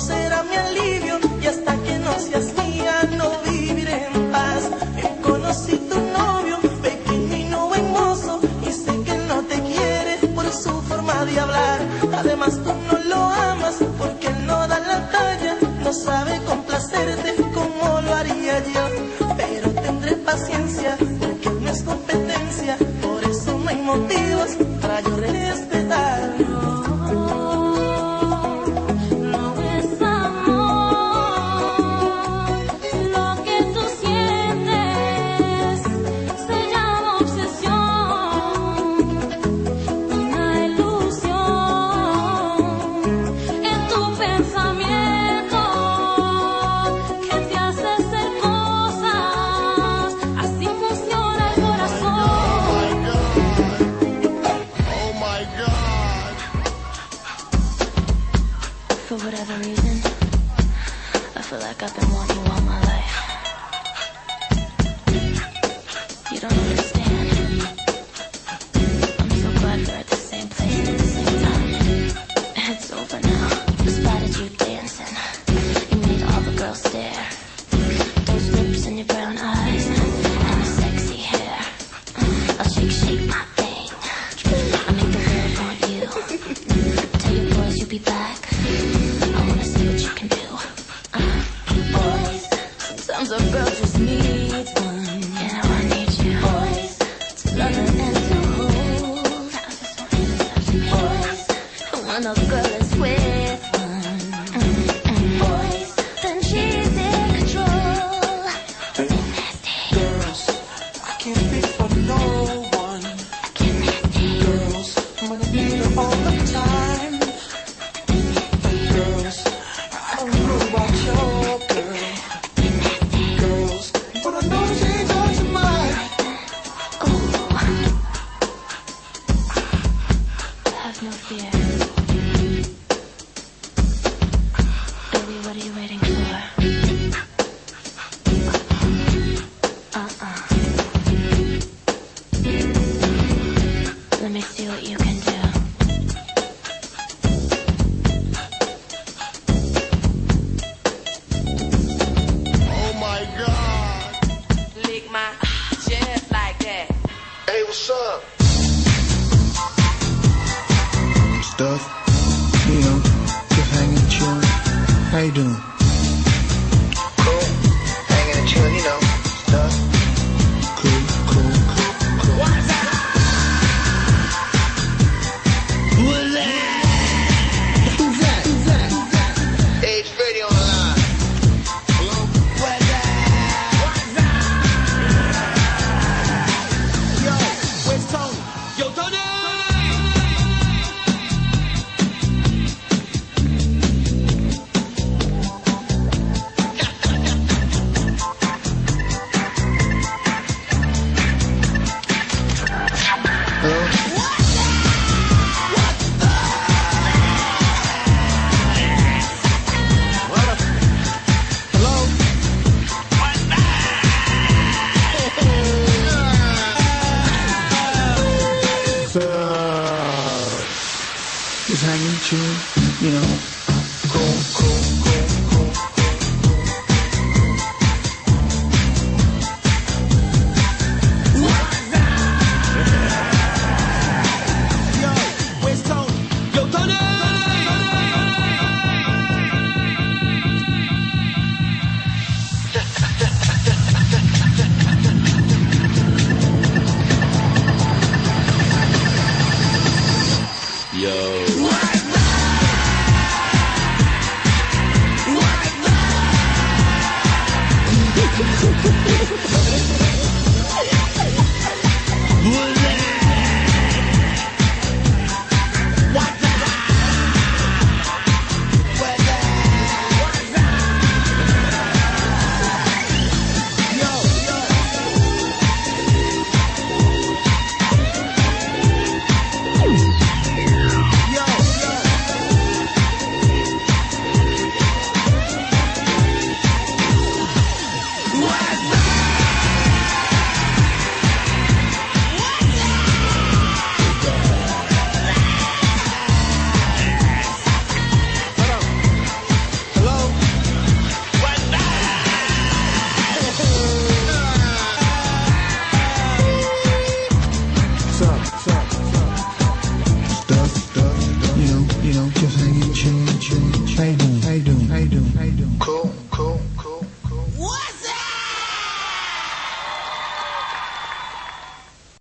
será mi alivio y hasta que no seas mía no viviré en paz. Conocí tu novio, pequeño y buen mozo, y sé que él no te quiere por su forma de hablar. Además tú no lo amas porque él no da la talla, no sabe complacerte como lo haría yo. Pero tendré paciencia porque él no es competencia, por eso no hay motivos para yo respetarlo. For whatever reason, I feel like I've been wanting you all my life. You don't understand. I'm so glad we're at the same place at the same time. It's over now. I spotted you dancing. You made all the girls stare. Those lips and your brown eyes and your sexy hair. I'll shake, shake my thing. I make the world want you. Tell your boys you'll be back. I wanna see what you can do. Boys, sometimes a girl